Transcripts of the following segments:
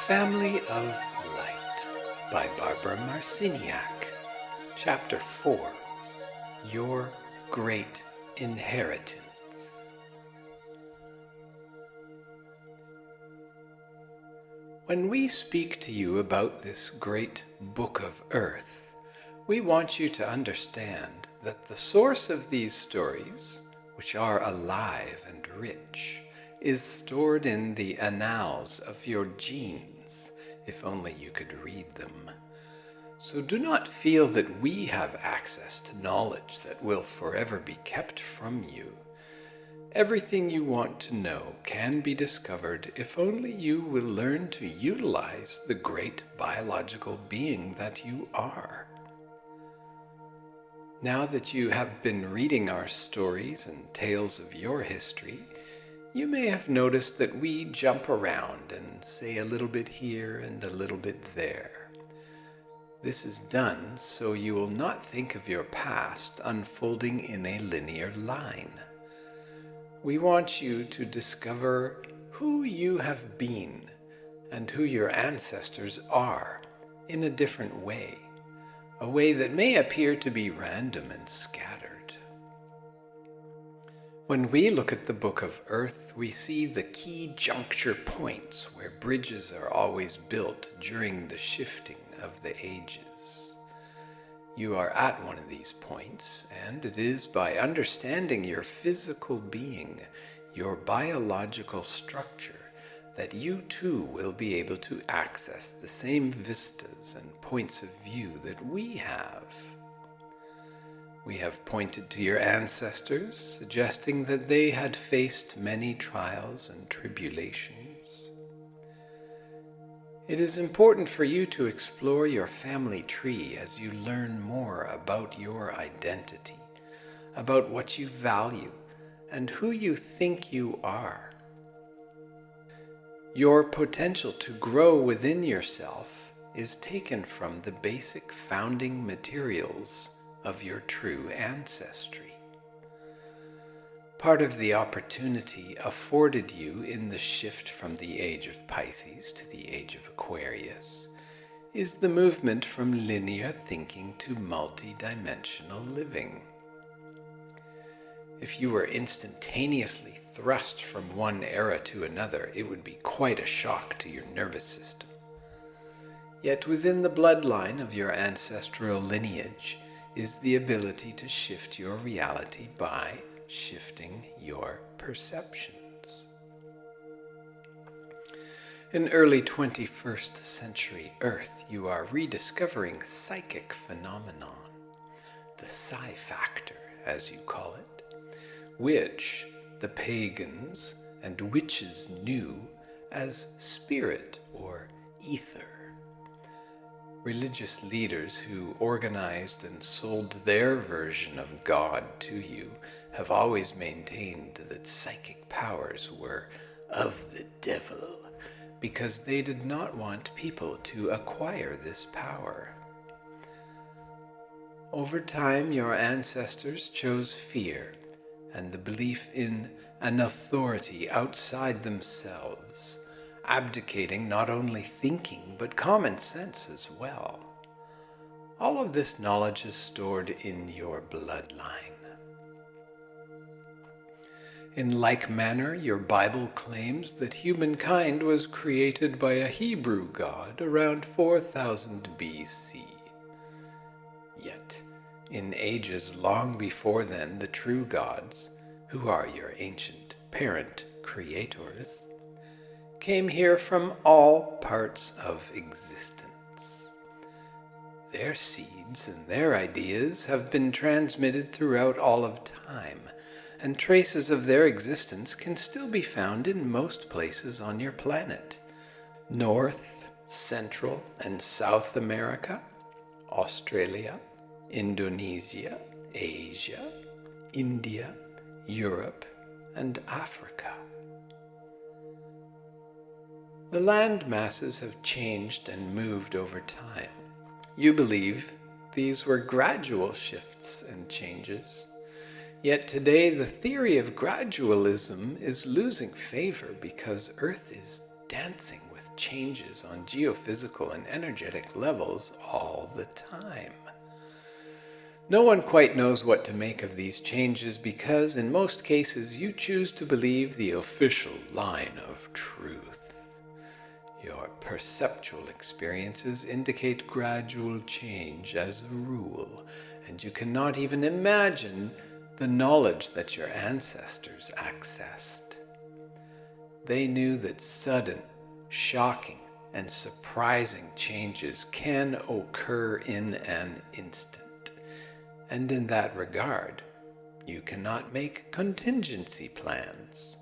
Family of Light by Barbara Marciniak. Chapter 4, Your Great Inheritance. When we speak to you about this great book of Earth, we want you to understand that the source of these stories, which are alive and rich, is stored in the annals of your genes, if only you could read them. So do not feel that we have access to knowledge that will forever be kept from you. Everything you want to know can be discovered if only you will learn to utilize the great biological being that you are. Now that you have been reading our stories and tales of your history, you may have noticed that we jump around and say a little bit here and a little bit there. This is done so you will not think of your past unfolding in a linear line. We want you to discover who you have been and who your ancestors are in a different way, a way that may appear to be random and scattered. When we look at the Book of Earth, we see the key juncture points where bridges are always built during the shifting of the ages. You are at one of these points, and it is by understanding your physical being, your biological structure, that you too will be able to access the same vistas and points of view that we have. We have pointed to your ancestors, suggesting that they had faced many trials and tribulations. It is important for you to explore your family tree as you learn more about your identity, about what you value, and who you think you are. Your potential to grow within yourself is taken from the basic founding materials of your true ancestry. Part of the opportunity afforded you in the shift from the age of Pisces to the age of Aquarius is the movement from linear thinking to multi-dimensional living. If you were instantaneously thrust from one era to another, it would be quite a shock to your nervous system. Yet within the bloodline of your ancestral lineage is the ability to shift your reality by shifting your perceptions. In early 21st century Earth, you are rediscovering psychic phenomenon, the psi factor, as you call it, which the pagans and witches knew as spirit or ether. Religious leaders who organized and sold their version of God to you have always maintained that psychic powers were of the devil because they did not want people to acquire this power. Over time, your ancestors chose fear and the belief in an authority outside themselves, abdicating not only thinking but common sense as well. All of this knowledge is stored in your bloodline. In like manner, your Bible claims that humankind was created by a Hebrew god around 4000 BC. Yet, in ages long before then, the true gods, who are your ancient parent creators, came here from all parts of existence. Their seeds and their ideas have been transmitted throughout all of time, and traces of their existence can still be found in most places on your planet. North, Central, and South America, Australia, Indonesia, Asia, India, Europe, and Africa. The land masses have changed and moved over time. You believe these were gradual shifts and changes, yet today the theory of gradualism is losing favor because Earth is dancing with changes on geophysical and energetic levels all the time. No one quite knows what to make of these changes because, in most cases, you choose to believe the official line of truth. Your perceptual experiences indicate gradual change as a rule, and you cannot even imagine the knowledge that your ancestors accessed. They knew that sudden, shocking, and surprising changes can occur in an instant. And in that regard, you cannot make contingency plans.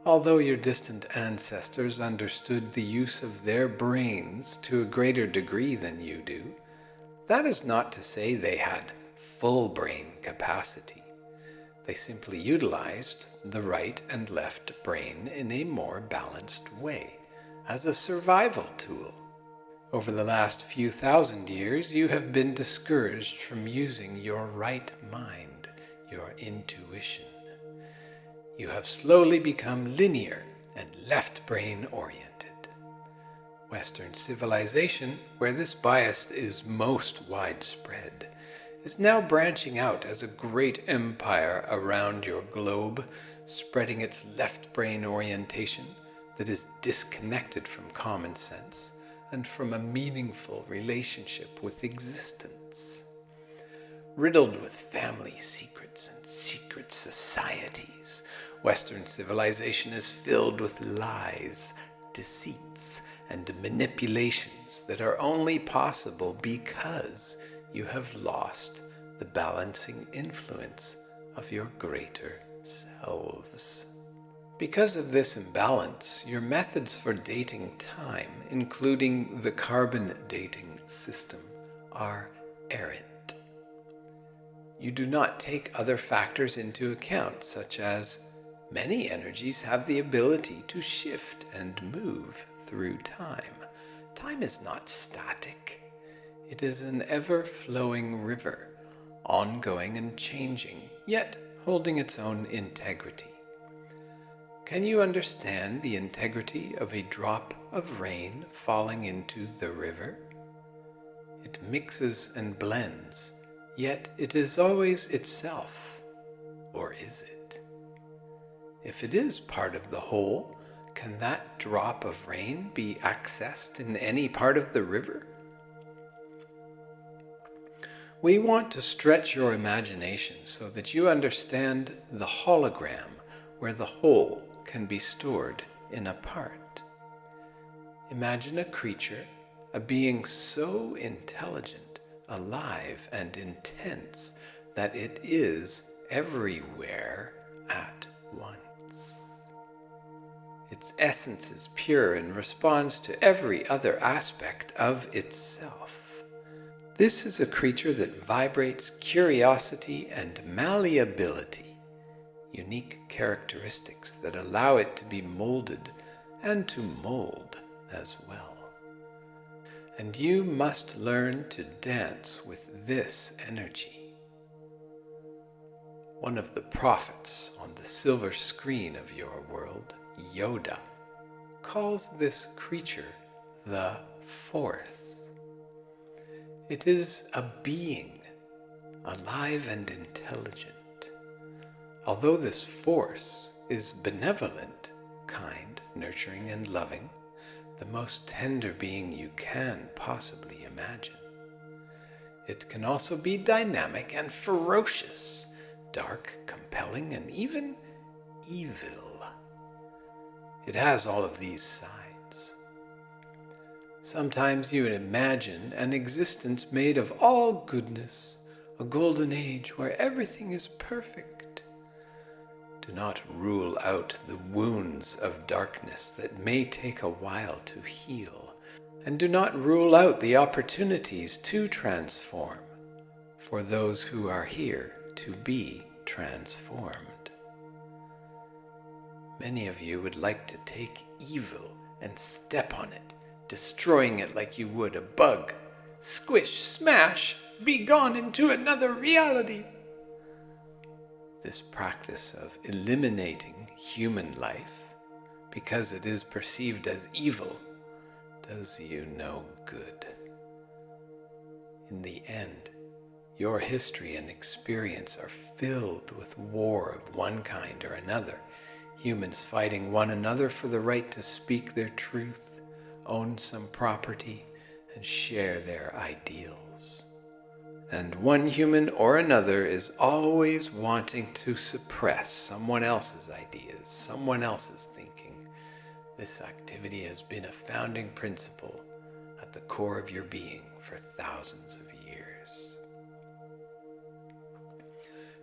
Although your distant ancestors understood the use of their brains to a greater degree than you do, that is not to say they had full brain capacity. They simply utilized the right and left brain in a more balanced way, as a survival tool. Over the last few thousand years, you have been discouraged from using your right mind, your intuition. You have slowly become linear and left-brain oriented. Western civilization, where this bias is most widespread, is now branching out as a great empire around your globe, spreading its left-brain orientation that is disconnected from common sense and from a meaningful relationship with existence. Riddled with family secrets and secret societies, Western civilization is filled with lies, deceits, and manipulations that are only possible because you have lost the balancing influence of your greater selves. Because of this imbalance, your methods for dating time, including the carbon dating system, are errant. You do not take other factors into account, such as many energies have the ability to shift and move through time. Time is not static. It is an ever-flowing river, ongoing and changing, yet holding its own integrity. Can you understand the integrity of a drop of rain falling into the river? It mixes and blends, yet it is always itself. Or is it? If it is part of the whole, can that drop of rain be accessed in any part of the river? We want to stretch your imagination so that you understand the hologram where the whole can be stored in a part. Imagine a creature, a being so intelligent, alive, and intense that it is everywhere at once. Its essence is pure and responds to every other aspect of itself. This is a creature that vibrates curiosity and malleability, unique characteristics that allow it to be molded and to mold as well. And you must learn to dance with this energy. One of the prophets on the silver screen of your world, Yoda, calls this creature the Force. It is a being, alive and intelligent. Although this force is benevolent, kind, nurturing, and loving, the most tender being you can possibly imagine. It can also be dynamic and ferocious, dark, compelling, and even evil. It has all of these sides. Sometimes you imagine an existence made of all goodness, a golden age where everything is perfect. Do not rule out the wounds of darkness that may take a while to heal, and do not rule out the opportunities to transform for those who are here to be transformed. Many of you would like to take evil and step on it, destroying it like you would a bug. Squish, smash, be gone into another reality. This practice of eliminating human life, because it is perceived as evil, does you no good. In the end, your history and experience are filled with war of one kind or another, humans fighting one another for the right to speak their truth, own some property, and share their ideals. And one human or another is always wanting to suppress someone else's ideas, someone else's thinking. This activity has been a founding principle at the core of your being for thousands of years.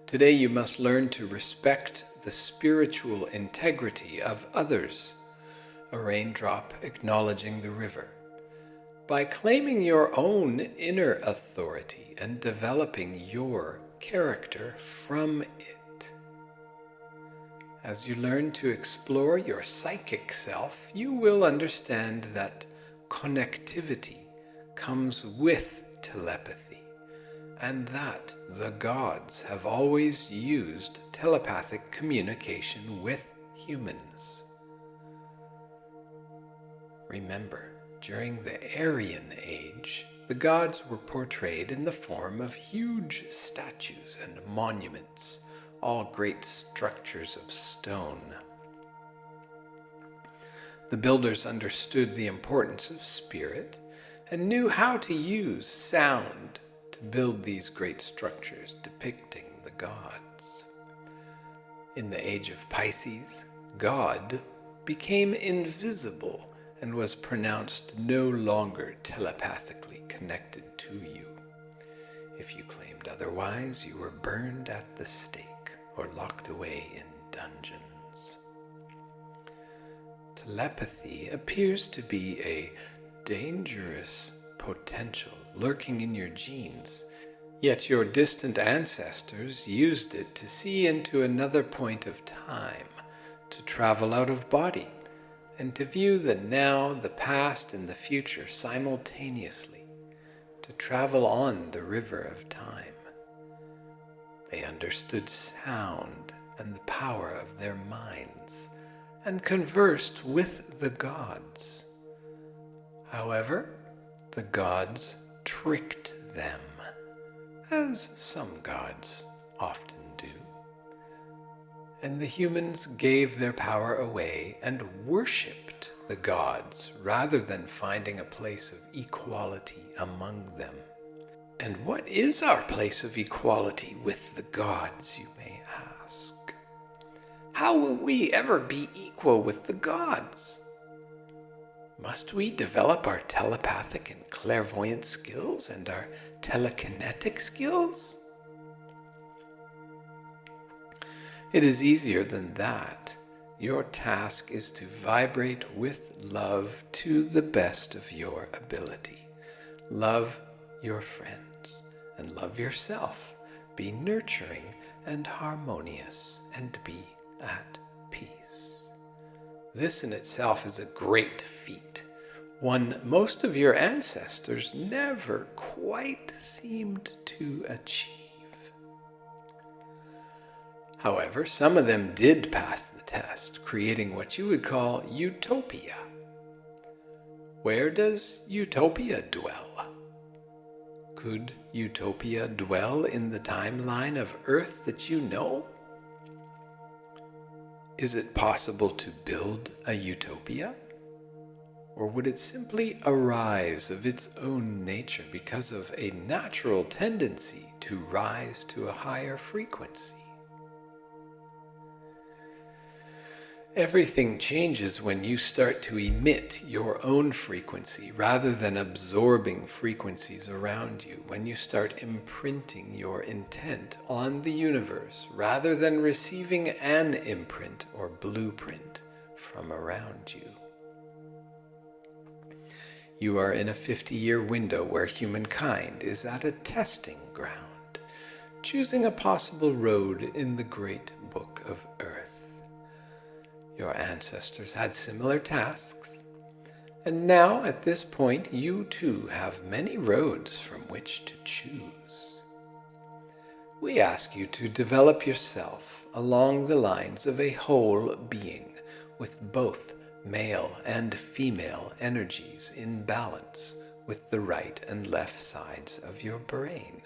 Today you must learn to respect the spiritual integrity of others, a raindrop acknowledging the river, by claiming your own inner authority and developing your character from it. As you learn to explore your psychic self, you will understand that connectivity comes with telepathy, and that the gods have always used telepathic communication with humans. Remember, during the Aryan Age, the gods were portrayed in the form of huge statues and monuments, all great structures of stone. The builders understood the importance of spirit and knew how to use sound to build these great structures depicting the gods. In the age of Pisces, God became invisible and was pronounced no longer telepathically connected to you. If you claimed otherwise, you were burned at the stake or locked away in dungeons. Telepathy appears to be a dangerous potential lurking in your genes, yet your distant ancestors used it to see into another point of time, to travel out of body, and to view the now, the past, and the future simultaneously, to travel on the river of time. They understood sound and the power of their minds, and conversed with the gods. However, the gods tricked them, as some gods often do. And the humans gave their power away and worshipped the gods rather than finding a place of equality among them. And what is our place of equality with the gods, you may ask? How will we ever be equal with the gods? Must we develop our telepathic and clairvoyant skills and our telekinetic skills? It is easier than that. Your task is to vibrate with love to the best of your ability. Love your friends and love yourself. Be nurturing and harmonious and be at peace. This in itself is a great feat, one most of your ancestors never quite seemed to achieve. However, some of them did pass the test, creating what you would call utopia. Where does utopia dwell? Could utopia dwell in the timeline of Earth that you know? Is it possible to build a utopia? Or would it simply arise of its own nature because of a natural tendency to rise to a higher frequency? Everything changes when you start to emit your own frequency rather than absorbing frequencies around you, when you start imprinting your intent on the universe rather than receiving an imprint or blueprint from around you. You are in a 50-year window where humankind is at a testing ground, choosing a possible road in the great book of Earth. Your ancestors had similar tasks, and now at this point you too have many roads from which to choose. We ask you to develop yourself along the lines of a whole being with both male and female energies in balance with the right and left sides of your brain.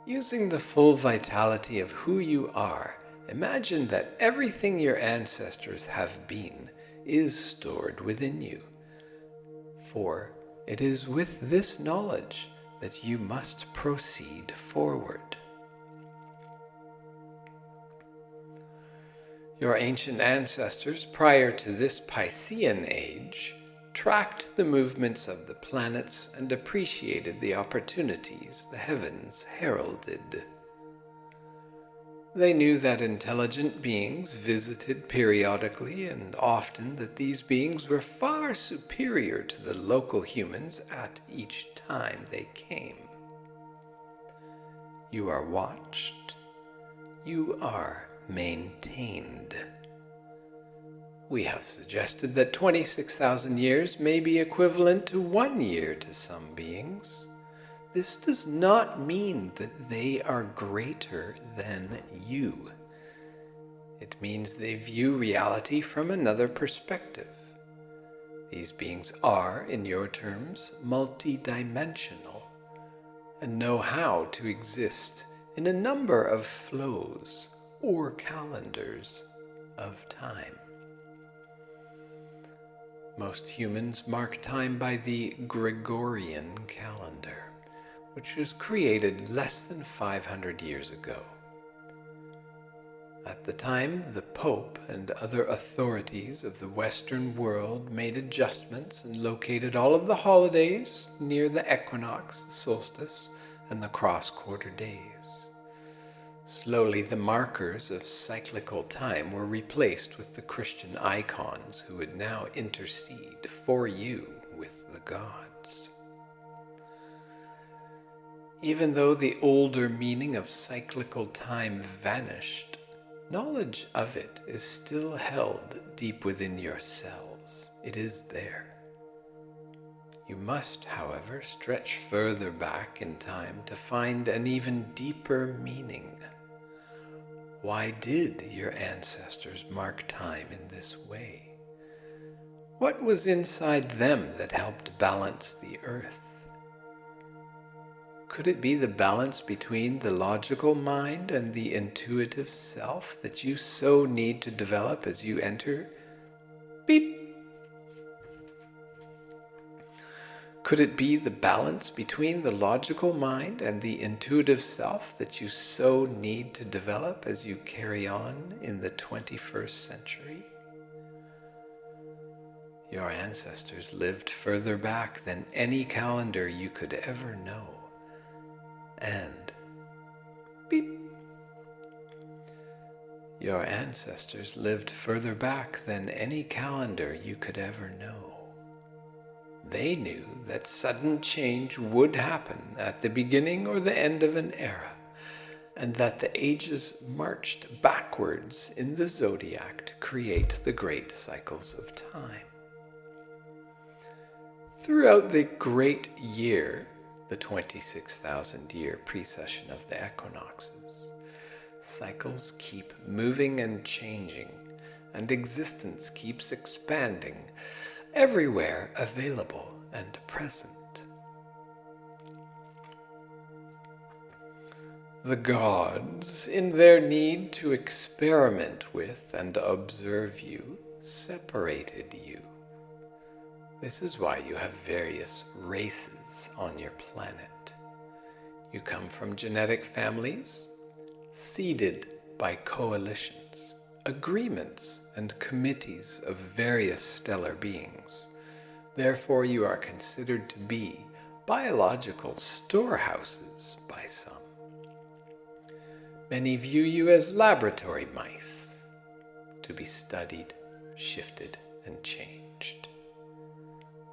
Using the full vitality of who you are, imagine that everything your ancestors have been is stored within you. For it is with this knowledge that you must proceed forward. Your ancient ancestors, prior to this Piscean age, tracked the movements of the planets and appreciated the opportunities the heavens heralded. They knew that intelligent beings visited periodically, and often that these beings were far superior to the local humans at each time they came. You are watched. You are maintained. We have suggested that 26,000 years may be equivalent to 1 year to some beings. This does not mean that they are greater than you. It means they view reality from another perspective. These beings are, in your terms, multidimensional and know how to exist in a number of flows or calendars of time. Most humans mark time by the Gregorian calendar, which was created less than 500 years ago. At the time, the Pope and other authorities of the Western world made adjustments and located all of the holidays near the equinox, the solstice, and the cross-quarter days. Slowly, the markers of cyclical time were replaced with the Christian icons who would now intercede for you with the gods. Even though the older meaning of cyclical time vanished, knowledge of it is still held deep within your cells. It is there. You must, however, stretch further back in time to find an even deeper meaning. Why did your ancestors mark time in this way? What was inside them that helped balance the earth? Could it be the balance between the logical mind and the intuitive self that you so need to develop as you enter? Beep! Could it be the balance between the logical mind and the intuitive self that you so need to develop as you carry on in the 21st century? Your ancestors lived further back than any calendar you could ever know. And beep. Your ancestors lived further back than any calendar you could ever know. They knew that sudden change would happen at the beginning or the end of an era, and that the ages marched backwards in the zodiac to create the great cycles of time. Throughout the great year, the 26,000-year precession of the equinoxes, cycles keep moving and changing, and existence keeps expanding, everywhere available and present. The gods, in their need to experiment with and observe you, separated you. This is why you have various races on your planet. You come from genetic families, seeded by coalitions, agreements, and committees of various stellar beings. Therefore, you are considered to be biological storehouses by some. Many view you as laboratory mice, to be studied, shifted, and changed.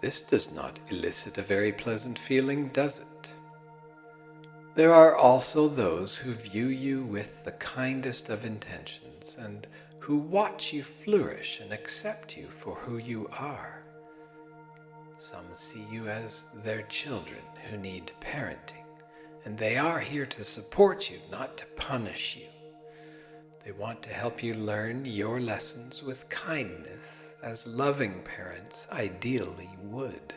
This does not elicit a very pleasant feeling, does it? There are also those who view you with the kindest of intentions and who watch you flourish and accept you for who you are. Some see you as their children who need parenting, and they are here to support you, not to punish you. They want to help you learn your lessons with kindness, as loving parents ideally would.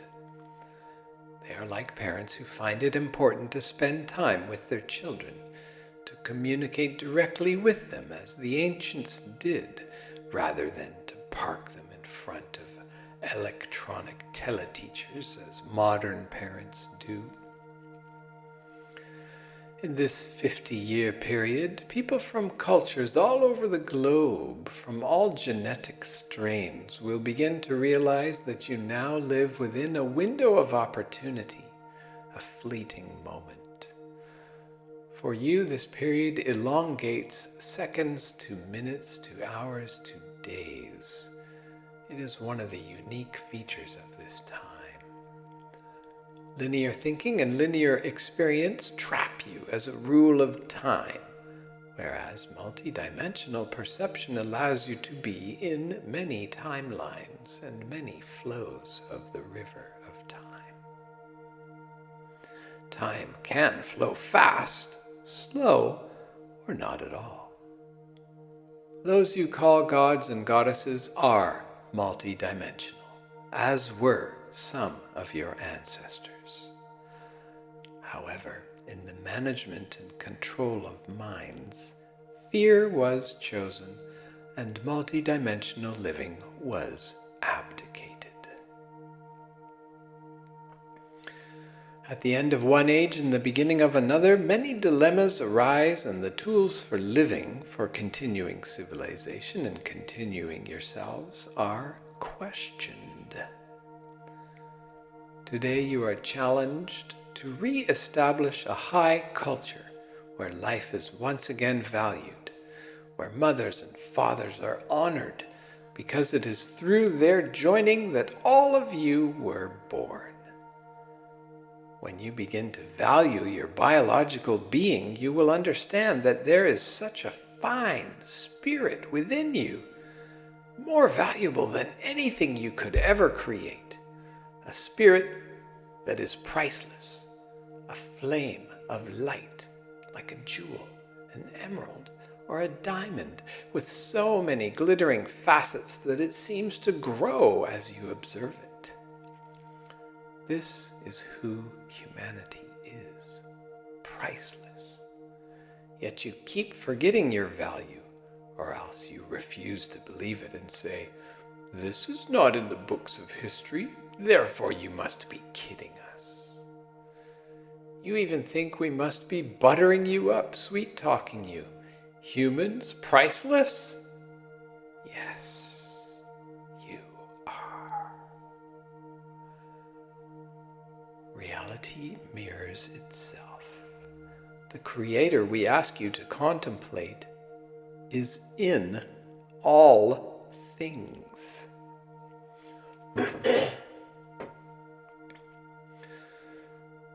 They are like parents who find it important to spend time with their children, to communicate directly with them as the ancients did, rather than to park them in front of electronic teleteachers as modern parents do. In this 50-year period, people from cultures all over the globe, from all genetic strains, will begin to realize that you now live within a window of opportunity, a fleeting moment. For you, this period elongates seconds to minutes to hours to days. It is one of the unique features of this time. Linear thinking and linear experience trap you as a rule of time, whereas multidimensional perception allows you to be in many timelines and many flows of the river of time. Time can flow fast, slow, or not at all. Those you call gods and goddesses are multidimensional, as were some of your ancestors. However, in the management and control of minds, fear was chosen and multidimensional living was abdicated. At the end of one age and the beginning of another, many dilemmas arise, and the tools for living, for continuing civilization and continuing yourselves, are questioned. Today you are challenged to re-establish a high culture where life is once again valued, where mothers and fathers are honored, because it is through their joining that all of you were born. When you begin to value your biological being, you will understand that there is such a fine spirit within you, more valuable than anything you could ever create, a spirit that is priceless. A flame of light, like a jewel, an emerald, or a diamond, with so many glittering facets that it seems to grow as you observe it. This is who humanity is, priceless. Yet you keep forgetting your value, or else you refuse to believe it and say, "This is not in the books of history, therefore you must be kidding us." You even think we must be buttering you up, sweet-talking you. Humans priceless? Yes, you are. Reality mirrors itself. The Creator we ask you to contemplate is in all things.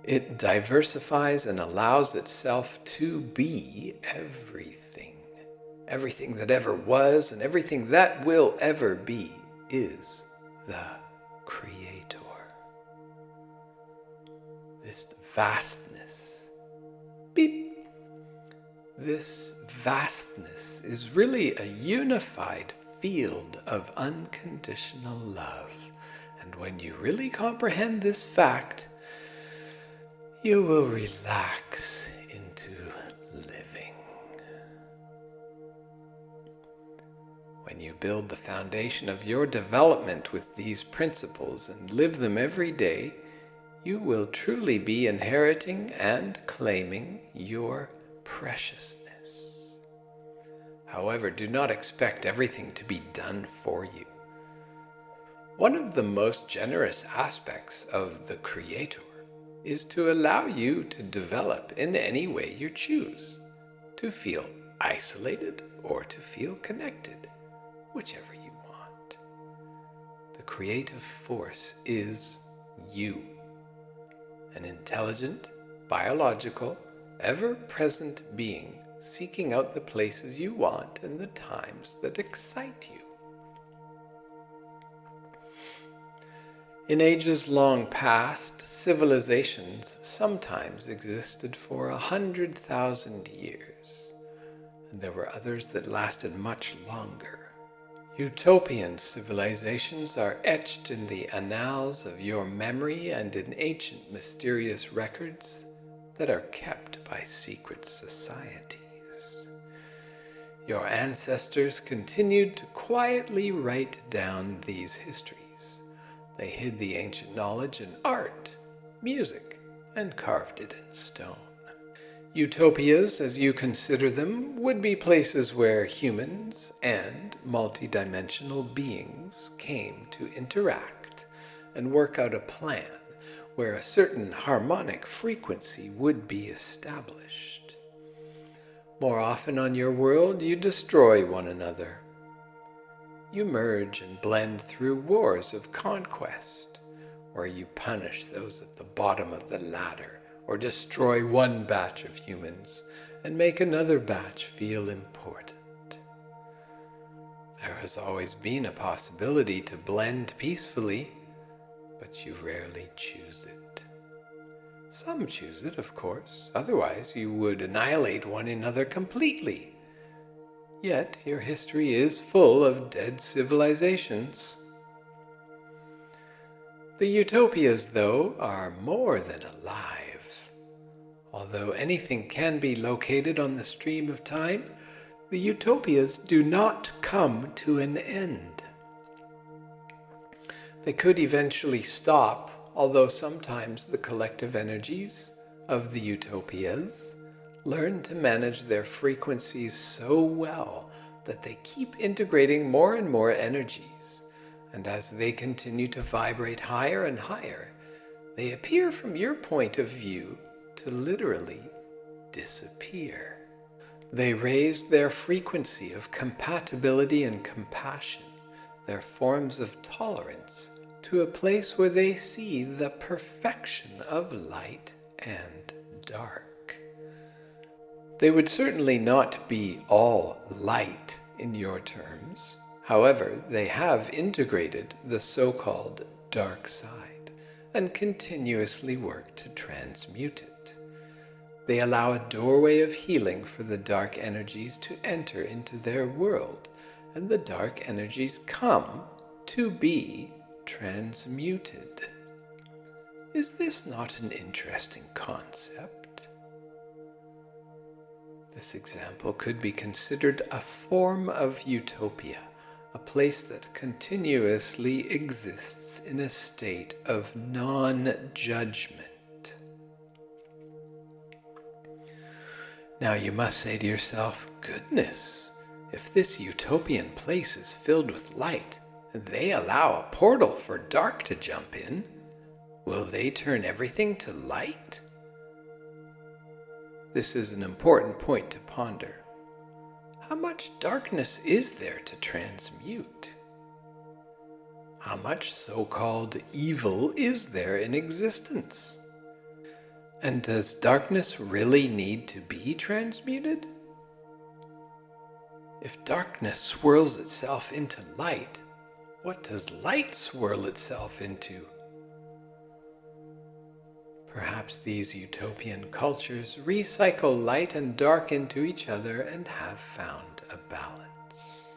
It diversifies and allows itself to be everything. Everything that ever was and everything that will ever be is the Creator. This vastness, beep, this vastness is really a unified field of unconditional love. And when you really comprehend this fact, you will relax into living. When you build the foundation of your development with these principles and live them every day, you will truly be inheriting and claiming your preciousness. However, do not expect everything to be done for you. One of the most generous aspects of the Creator is to allow you to develop in any way you choose, to feel isolated or to feel connected, whichever you want. The creative force is you, an intelligent, biological, ever-present being seeking out the places you want and the times that excite you. In ages long past, civilizations sometimes existed for 100,000 years, and there were others that lasted much longer. Utopian civilizations are etched in the annals of your memory and in ancient mysterious records that are kept by secret societies. Your ancestors continued to quietly write down these histories. They hid the ancient knowledge in art, music, and carved it in stone. Utopias, as you consider them, would be places where humans and multidimensional beings came to interact and work out a plan where a certain harmonic frequency would be established. More often on your world, you destroy one another. You merge and blend through wars of conquest, where you punish those at the bottom of the ladder, or destroy one batch of humans and make another batch feel important. There has always been a possibility to blend peacefully, but you rarely choose it. Some choose it, of course, otherwise you would annihilate one another completely. Yet your history is full of dead civilizations. The utopias, though, are more than alive. Although anything can be located on the stream of time, the utopias do not come to an end. They could eventually stop, although sometimes the collective energies of the utopias learn to manage their frequencies so well that they keep integrating more and more energies, and as they continue to vibrate higher and higher, they appear from your point of view to literally disappear. They raise their frequency of compatibility and compassion, their forms of tolerance, to a place where they see the perfection of light and dark. They would certainly not be all light in your terms. However, they have integrated the so-called dark side and continuously work to transmute it. They allow a doorway of healing for the dark energies to enter into their world, and the dark energies come to be transmuted. Is this not an interesting concept? This example could be considered a form of utopia, a place that continuously exists in a state of non-judgment. Now you must say to yourself, goodness, if this utopian place is filled with light, and they allow a portal for dark to jump in, will they turn everything to light? This is an important point to ponder. How much darkness is there to transmute? How much so-called evil is there in existence? And does darkness really need to be transmuted? If darkness swirls itself into light, what does light swirl itself into? Perhaps these utopian cultures recycle light and dark into each other and have found a balance.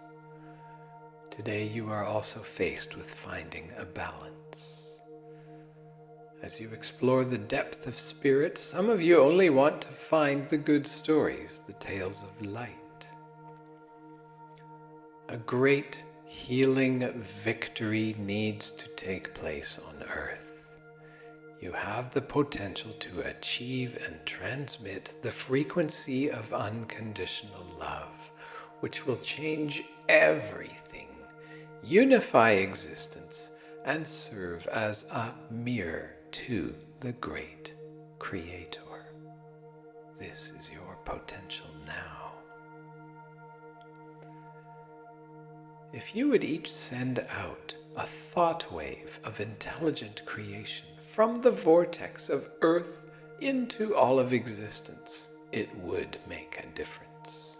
Today you are also faced with finding a balance. As you explore the depth of spirit, some of you only want to find the good stories, the tales of light. A great healing victory needs to take place on earth. You have the potential to achieve and transmit the frequency of unconditional love, which will change everything, unify existence, and serve as a mirror to the great Creator. This is your potential now. If you would each send out a thought wave of intelligent creation from the vortex of Earth into all of existence, it would make a difference.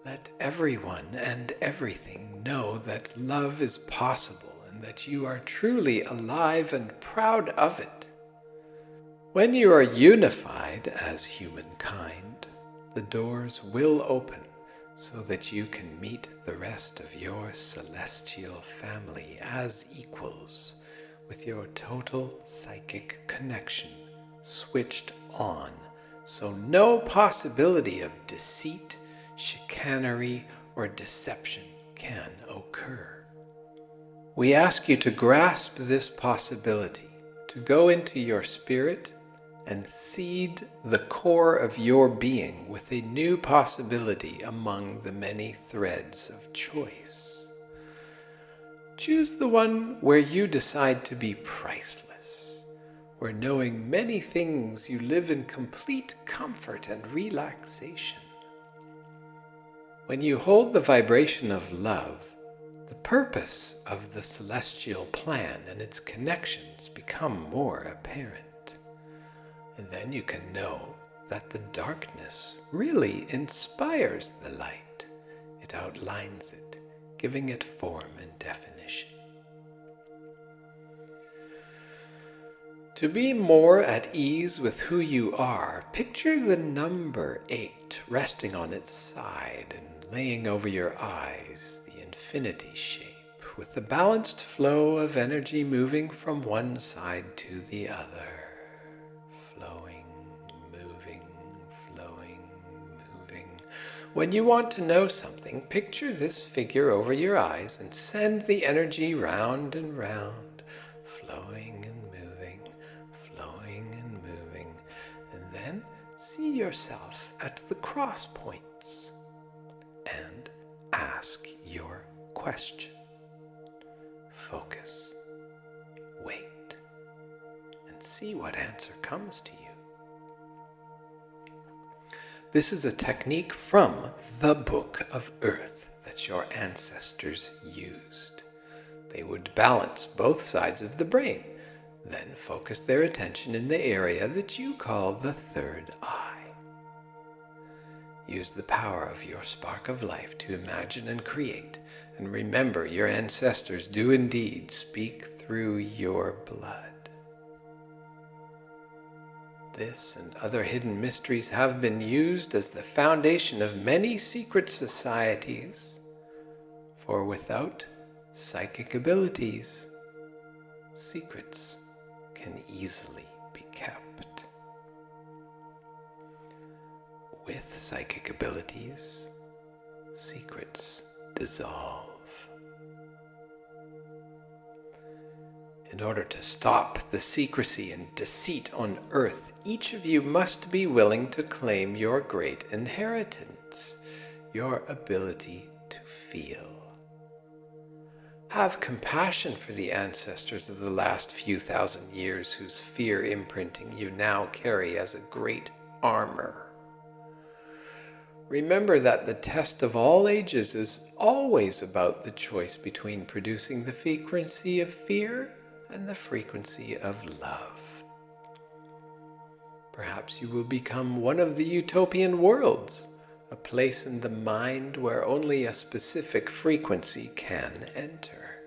Let everyone and everything know that love is possible and that you are truly alive and proud of it. When you are unified as humankind, the doors will open so that you can meet the rest of your celestial family as equals, with your total psychic connection switched on, so no possibility of deceit, chicanery, or deception can occur. We ask you to grasp this possibility, to go into your spirit and seed the core of your being with a new possibility among the many threads of choice. Choose the one where you decide to be priceless, where knowing many things you live in complete comfort and relaxation. When you hold the vibration of love, the purpose of the celestial plan and its connections become more apparent. And then you can know that the darkness really inspires the light. It outlines it, giving it form and definition. To be more at ease with who you are, picture the number 8 resting on its side and laying over your eyes, the infinity shape, with the balanced flow of energy moving from one side to the other. When you want to know something, picture this figure over your eyes and send the energy round and round, flowing and moving, and then see yourself at the cross points and ask your question. Focus, wait, and see what answer comes to you. This is a technique from the Book of Earth that your ancestors used. They would balance both sides of the brain, then focus their attention in the area that you call the third eye. Use the power of your spark of life to imagine and create, and remember your ancestors do indeed speak through your blood. This and other hidden mysteries have been used as the foundation of many secret societies, for without psychic abilities, secrets can easily be kept. With psychic abilities, secrets dissolve. In order to stop the secrecy and deceit on earth, each of you must be willing to claim your great inheritance, your ability to feel. Have compassion for the ancestors of the last few thousand years whose fear imprinting you now carry as a great armor. Remember that the test of all ages is always about the choice between producing the frequency of fear and the frequency of love. Perhaps you will become one of the utopian worlds, a place in the mind where only a specific frequency can enter.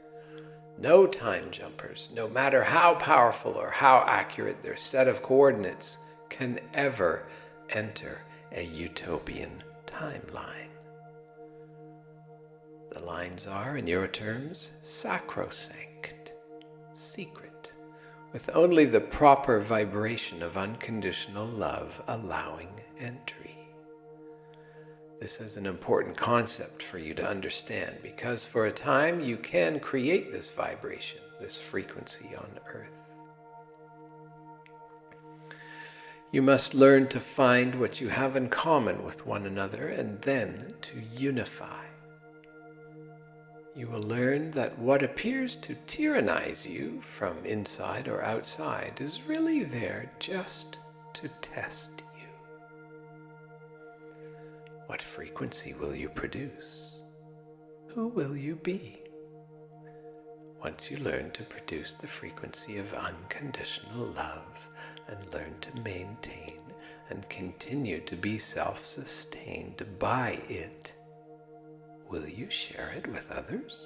No time jumpers, no matter how powerful or how accurate their set of coordinates, can ever enter a utopian timeline. The lines are, in your terms, sacrosanct, secret, with only the proper vibration of unconditional love allowing entry. This is an important concept for you to understand, because for a time you can create this vibration, this frequency on earth. You must learn to find what you have in common with one another and then to unify. You will learn that what appears to tyrannize you from inside or outside is really there just to test you. What frequency will you produce? Who will you be? Once you learn to produce the frequency of unconditional love and learn to maintain and continue to be self-sustained by it, will you share it with others?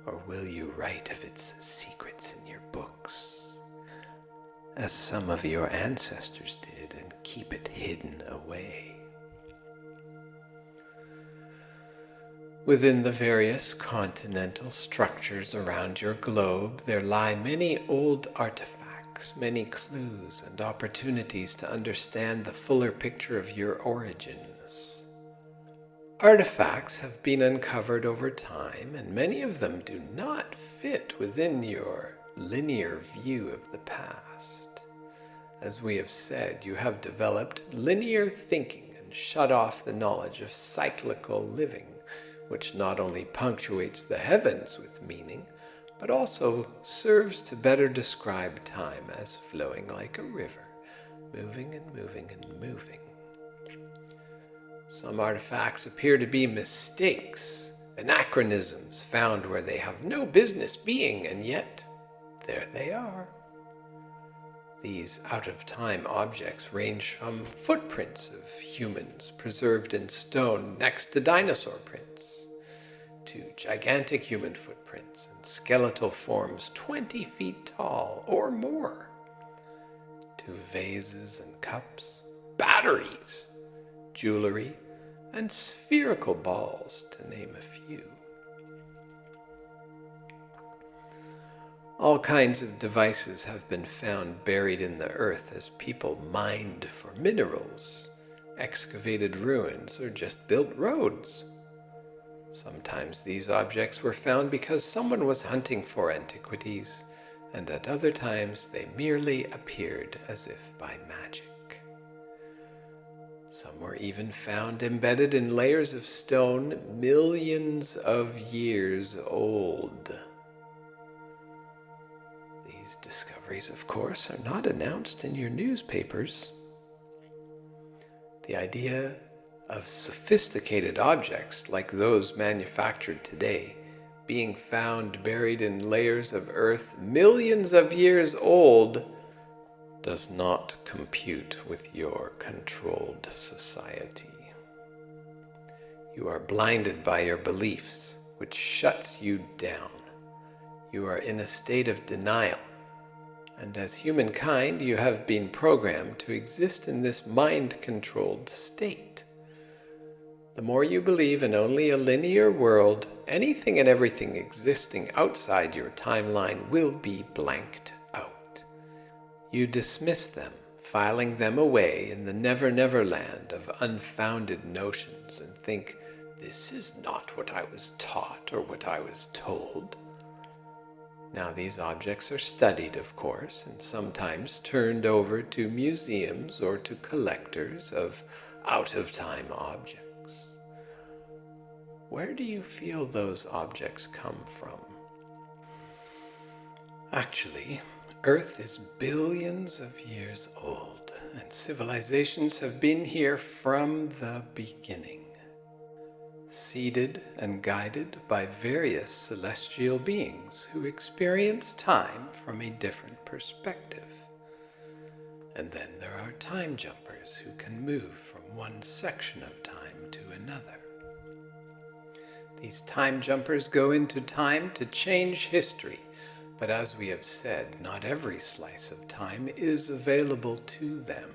Or will you write of its secrets in your books, as some of your ancestors did, and keep it hidden away. Within the various continental structures around your globe, there lie many old artifacts, many clues and opportunities to understand the fuller picture of your origins. Artifacts have been uncovered over time, and many of them do not fit within your linear view of the past. As we have said, you have developed linear thinking and shut off the knowledge of cyclical living, which not only punctuates the heavens with meaning, but also serves to better describe time as flowing like a river, moving and moving and moving. Some artifacts appear to be mistakes, anachronisms found where they have no business being, and yet there they are. These out-of-time objects range from footprints of humans preserved in stone next to dinosaur prints, to gigantic human footprints and skeletal forms 20 feet tall or more, to vases and cups, batteries, jewelry, and spherical balls, to name a few. All kinds of devices have been found buried in the earth as people mined for minerals, excavated ruins, or just built roads. Sometimes these objects were found because someone was hunting for antiquities, and at other times they merely appeared as if by magic. Some were even found embedded in layers of stone millions of years old. These discoveries, of course, are not announced in your newspapers. The idea of sophisticated objects like those manufactured today being found buried in layers of earth millions of years old does not compute with your controlled society. You are blinded by your beliefs, which shuts you down. You are in a state of denial, and as humankind you have been programmed to exist in this mind-controlled state. The more you believe in only a linear world, anything and everything existing outside your timeline will be blanked out. You dismiss them, filing them away in the never-never land of unfounded notions, and think, this is not what I was taught or what I was told. Now these objects are studied, of course, and sometimes turned over to museums or to collectors of out-of-time objects. Where do you feel those objects come from? Actually, Earth is billions of years old, and civilizations have been here from the beginning, seeded and guided by various celestial beings who experience time from a different perspective. And then there are time jumpers who can move from one section of time to another. These time jumpers go into time to change history, but as we have said, not every slice of time is available to them.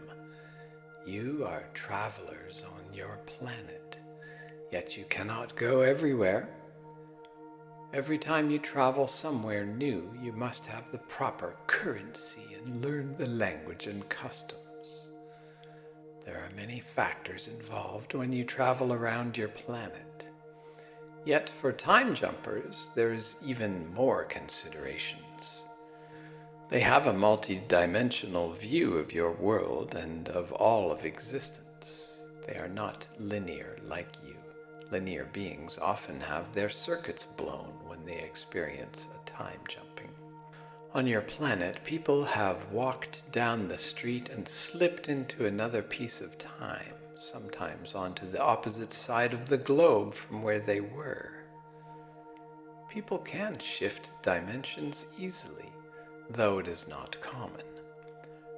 You are travelers on your planet, yet you cannot go everywhere. Every time you travel somewhere new, you must have the proper currency and learn the language and customs. There are many factors involved when you travel around your planet. Yet for time jumpers, there is even more considerations. They have a multi-dimensional view of your world and of all of existence. They are not linear like you. Linear beings often have their circuits blown when they experience a time jumping. On your planet, people have walked down the street and slipped into another piece of time, sometimes onto the opposite side of the globe from where they were. People can shift dimensions easily, though it is not common.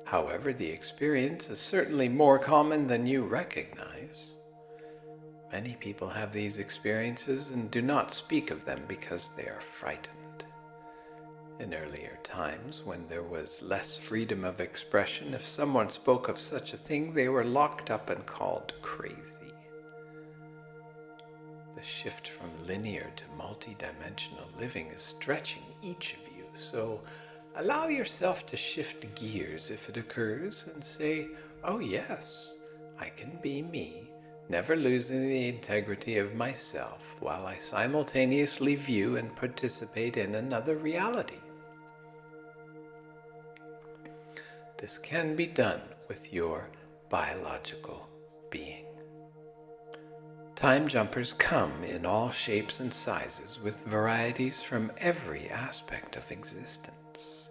However, the experience is certainly more common than you recognize. Many people have these experiences and do not speak of them because they are frightened. In earlier times, when there was less freedom of expression, if someone spoke of such a thing, they were locked up and called crazy. The shift from linear to multi-dimensional living is stretching each of you, so allow yourself to shift gears if it occurs and say, oh yes, I can be me, never losing the integrity of myself while I simultaneously view and participate in another reality. This can be done with your biological being. Time jumpers come in all shapes and sizes with varieties from every aspect of existence.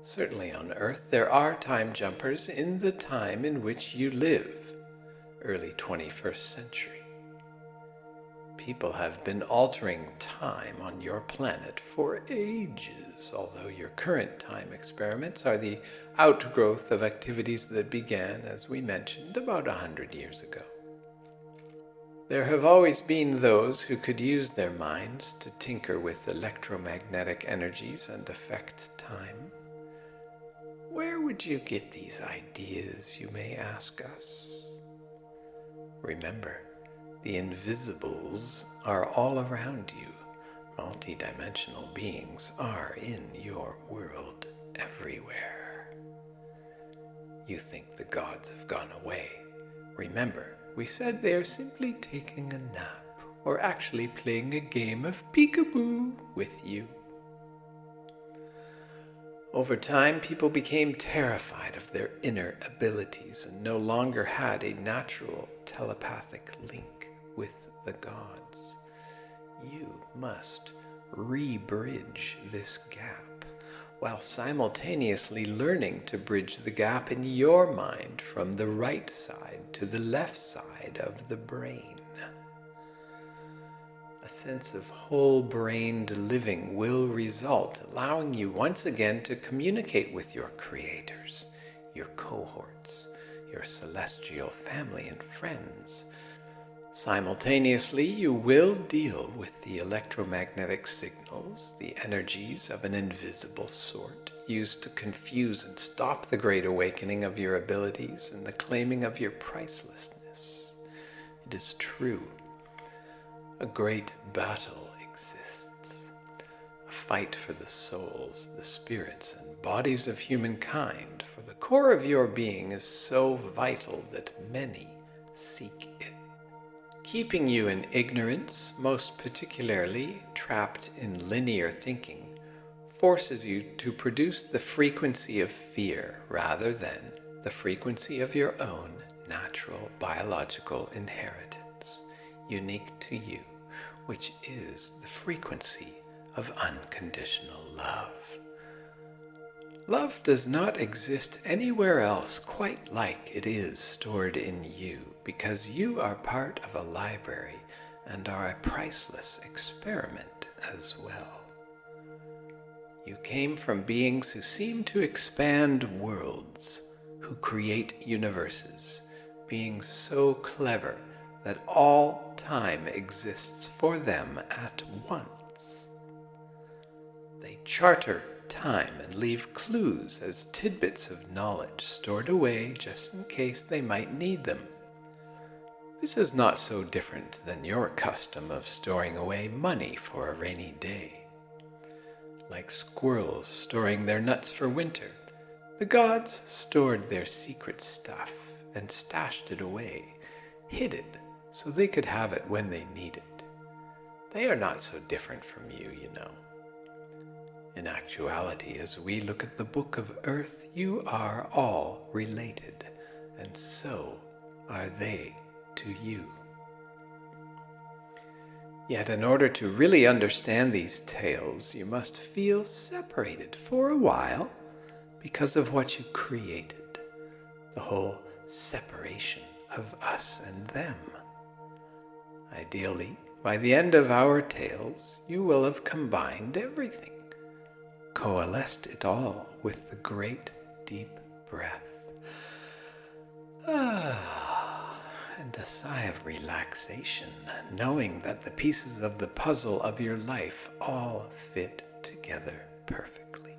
Certainly on Earth there are time jumpers in the time in which you live, early 21st century. People have been altering time on your planet for ages, although your current time experiments are the outgrowth of activities that began, as we mentioned, about 100 years ago. There have always been those who could use their minds to tinker with electromagnetic energies and affect time. Where would you get these ideas, you may ask us? Remember, the invisibles are all around you. Multidimensional beings are in your world everywhere. You think the gods have gone away. Remember, we said they are simply taking a nap, or actually playing a game of peekaboo with you. Over time, people became terrified of their inner abilities and no longer had a natural telepathic link with the gods. You must re-bridge this gap, while simultaneously learning to bridge the gap in your mind from the right side to the left side of the brain. A sense of whole-brained living will result, allowing you once again to communicate with your creators, your cohorts, your celestial family and friends. Simultaneously, you will deal with the electromagnetic signals, the energies of an invisible sort, used to confuse and stop the great awakening of your abilities and the claiming of your pricelessness. It is true. A great battle exists. A fight for the souls, the spirits, and bodies of humankind, for the core of your being is so vital that many seek it. Keeping you in ignorance, most particularly trapped in linear thinking, forces you to produce the frequency of fear rather than the frequency of your own natural biological inheritance, unique to you, which is the frequency of unconditional love. Love does not exist anywhere else quite like it is stored in you, because you are part of a library and are a priceless experiment as well. You came from beings who seem to expand worlds, who create universes, beings so clever that all time exists for them at once. They charter time and leave clues as tidbits of knowledge stored away just in case they might need them. This is not so different than your custom of storing away money for a rainy day. Like squirrels storing their nuts for winter, the gods stored their secret stuff and stashed it away, hid it so they could have it when they need it. They are not so different from you, you know. In actuality, as we look at the book of Earth, you are all related, and so are they to you. Yet in order to really understand these tales, you must feel separated for a while because of what you created, the whole separation of us and them. Ideally, by the end of our tales, you will have combined everything, coalesced it all with the great deep breath. And a sigh of relaxation, knowing that the pieces of the puzzle of your life all fit together perfectly.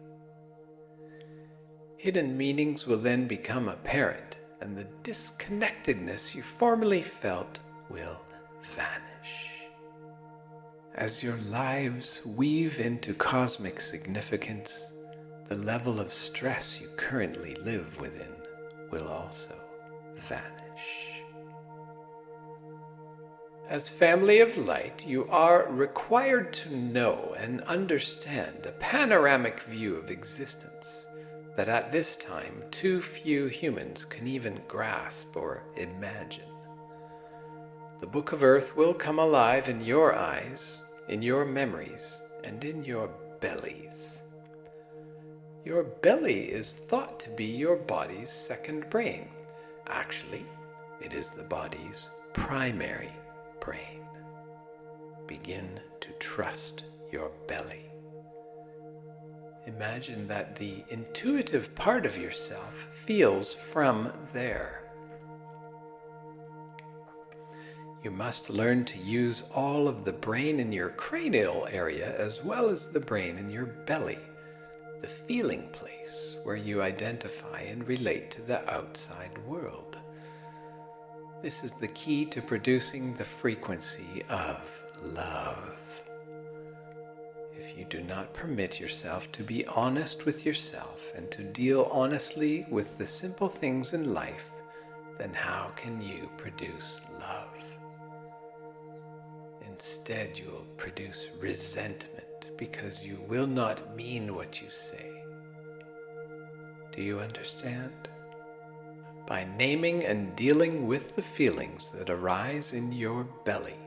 Hidden meanings will then become apparent, and the disconnectedness you formerly felt will vanish. As your lives weave into cosmic significance, the level of stress you currently live within will also vanish. As family of light, you are required to know and understand a panoramic view of existence that at this time too few humans can even grasp or imagine. The Book of Earth will come alive in your eyes, in your memories, and in your bellies. Your belly is thought to be your body's second brain. Actually, it is the body's primary brain. Begin to trust your belly. Imagine that the intuitive part of yourself feels from there. You must learn to use all of the brain in your cranial area as well as the brain in your belly, the feeling place where you identify and relate to the outside world. This is the key to producing the frequency of love. If you do not permit yourself to be honest with yourself and to deal honestly with the simple things in life, then how can you produce love? Instead, you will produce resentment because you will not mean what you say. Do you understand? By naming and dealing with the feelings that arise in your belly,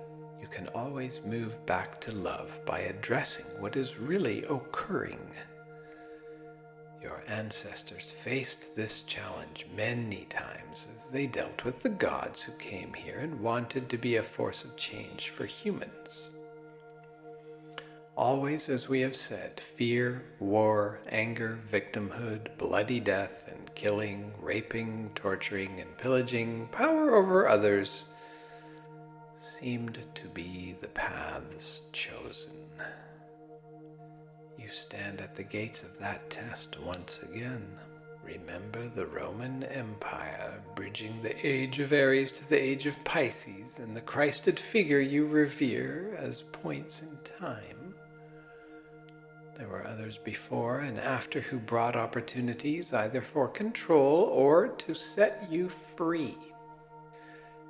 you can always move back to love by addressing what is really occurring. Your ancestors faced this challenge many times as they dealt with the gods who came here and wanted to be a force of change for humans. Always, as we have said, fear, war, anger, victimhood, bloody death and killing, raping, torturing, and pillaging, power over others, seemed to be the paths chosen. You stand at the gates of that test once again. Remember the Roman Empire, bridging the age of Aries to the age of Pisces, and the Christed figure you revere as points in time. There were others before and after who brought opportunities either for control or to set you free.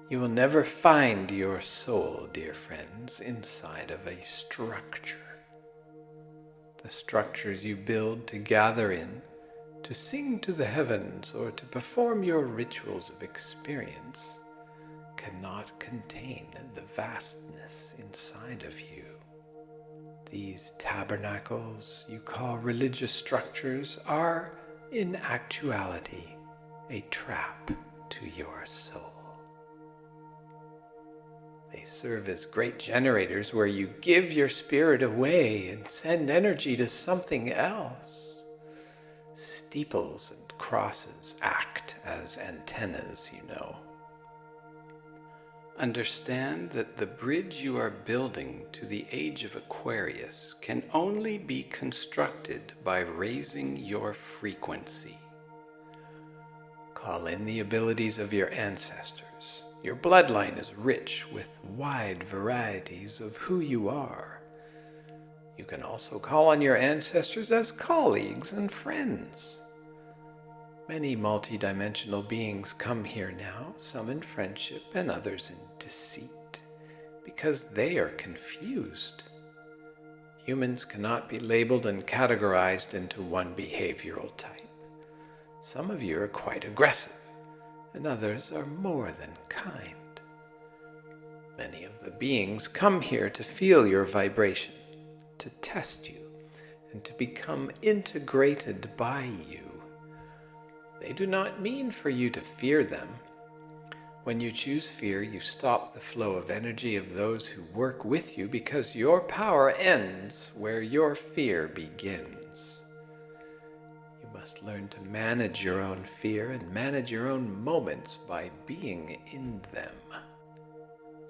You will never find your soul, dear friends, inside of a structure. The structures you build to gather in, to sing to the heavens, or to perform your rituals of experience cannot contain the vastness inside of you. These tabernacles you call religious structures are, in actuality, a trap to your soul. They serve as great generators where you give your spirit away and send energy to something else. Steeples and crosses act as antennas, you know. Understand that the bridge you are building to the age of Aquarius can only be constructed by raising your frequency. Call in the abilities of your ancestors. Your bloodline is rich with wide varieties of who you are. You can also call on your ancestors as colleagues and friends. Many multidimensional beings come here now, some in friendship and others in deceit, because they are confused. Humans cannot be labeled and categorized into one behavioral type. Some of you are quite aggressive, and others are more than kind. Many of the beings come here to feel your vibration, to test you, and to become integrated by you. They do not mean for you to fear them. When you choose fear, you stop the flow of energy of those who work with you because your power ends where your fear begins. You must learn to manage your own fear and manage your own moments by being in them.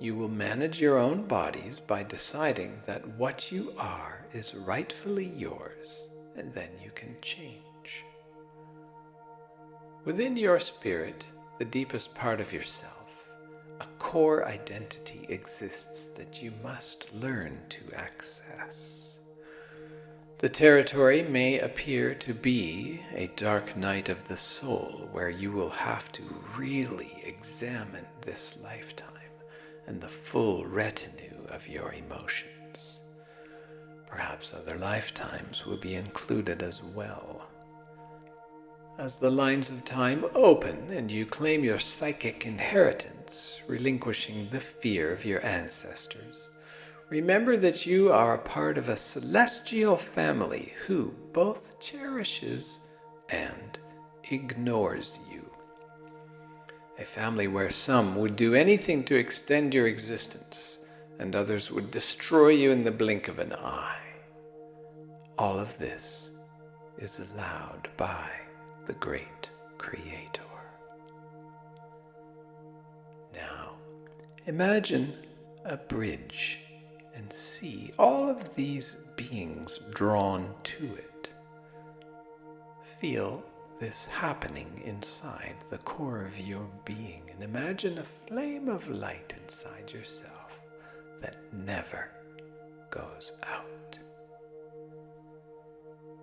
You will manage your own bodies by deciding that what you are is rightfully yours, and then you can change. Within your spirit, the deepest part of yourself, a core identity exists that you must learn to access. The territory may appear to be a dark night of the soul where you will have to really examine this lifetime and the full retinue of your emotions. Perhaps other lifetimes will be included as well. As the lines of time open and you claim your psychic inheritance, relinquishing the fear of your ancestors, remember that you are a part of a celestial family who both cherishes and ignores you. A family where some would do anything to extend your existence and others would destroy you in the blink of an eye. All of this is allowed by the great Creator. Now, imagine a bridge and see all of these beings drawn to it. Feel this happening inside the core of your being and imagine a flame of light inside yourself that never goes out.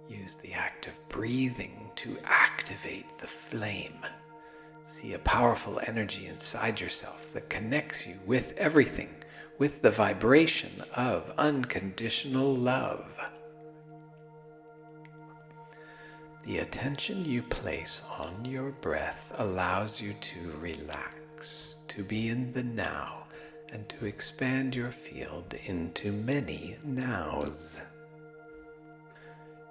Use the act of breathing to activate the flame. See a powerful energy inside yourself that connects you with everything, with the vibration of unconditional love. The attention you place on your breath allows you to relax, to be in the now, and to expand your field into many nows.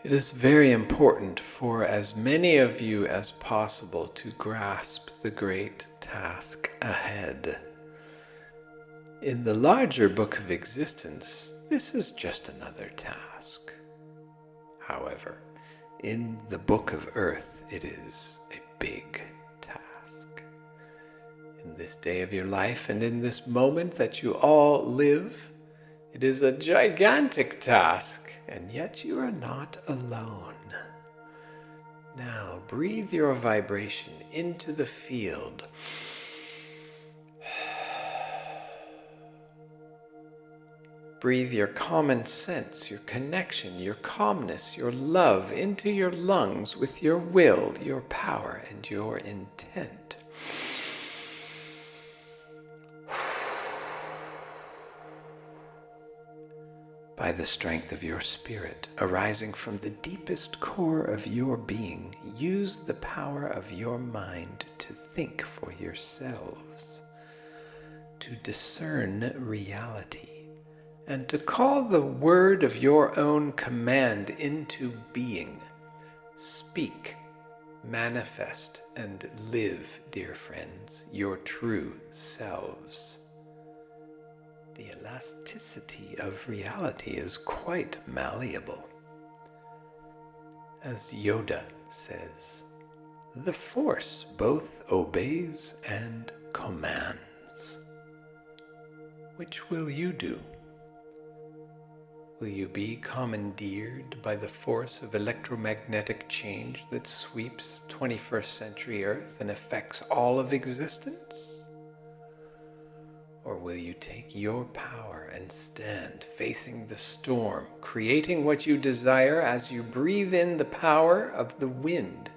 It is very important for as many of you as possible to grasp the great task ahead. In the larger book of existence, this is just another task. However, in the book of Earth, it is a big task. In this day of your life and in this moment that you all live, it is a gigantic task. And yet you are not alone. Now breathe your vibration into the field. Breathe your common sense, your connection, your calmness, your love into your lungs with your will, your power, and your intent. By the strength of your spirit, arising from the deepest core of your being, use the power of your mind to think for yourselves, to discern reality, and to call the word of your own command into being. Speak, manifest, and live, dear friends, your true selves. The elasticity of reality is quite malleable. As Yoda says, the Force both obeys and commands. Which will you do? Will you be commandeered by the force of electromagnetic change that sweeps 21st century Earth and affects all of existence? Or will you take your power and stand facing the storm, creating what you desire as you breathe in the power of the wind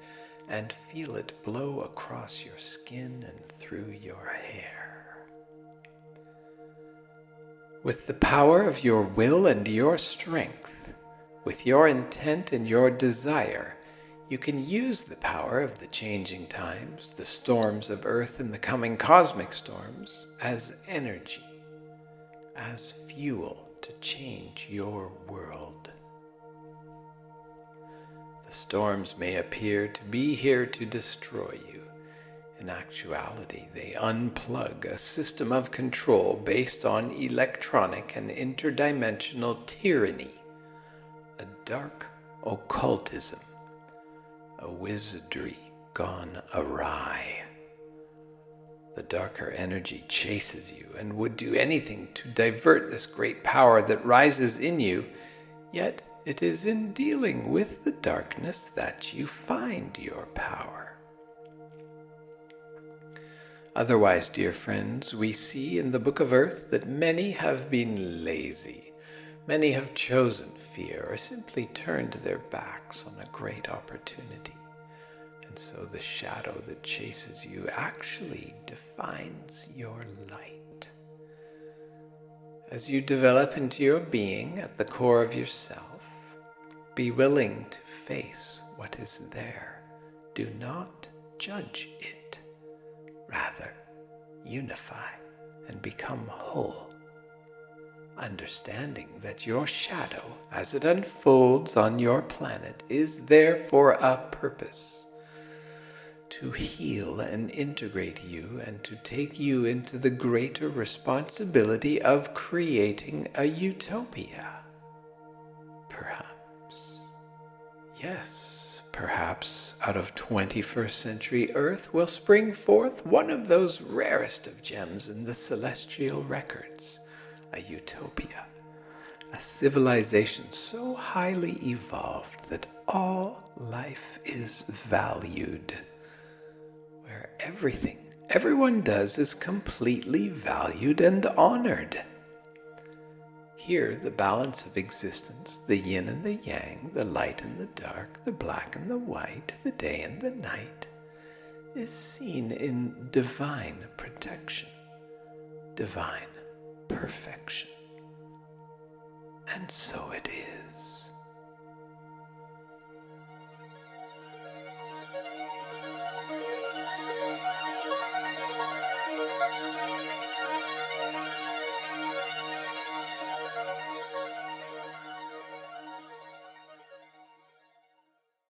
and feel it blow across your skin and through your hair? With the power of your will and your strength, with your intent and your desire, you can use the power of the changing times, the storms of Earth and the coming cosmic storms, as energy, as fuel to change your world. The storms may appear to be here to destroy you. In actuality, they unplug a system of control based on electronic and interdimensional tyranny, a dark occultism, a wizardry gone awry. The darker energy chases you and would do anything to divert this great power that rises in you, yet it is in dealing with the darkness that you find your power. Otherwise, dear friends, we see in the Book of Earth that many have been lazy. Many have chosen fear or simply turned their backs on a great opportunity. And so the shadow that chases you actually defines your light. As you develop into your being at the core of yourself, be willing to face what is there. Do not judge it. Rather, unify and become whole, understanding that your shadow, as it unfolds on your planet, is there for a purpose, to heal and integrate you and to take you into the greater responsibility of creating a utopia. Perhaps, yes, perhaps out of 21st century Earth will spring forth one of those rarest of gems in the celestial records, a utopia, a civilization so highly evolved that all life is valued, where everyone does is completely valued and honored. Here, the balance of existence, the yin and the yang, the light and the dark, the black and the white, the day and the night, is seen in divine protection, divine perfection. And so it is.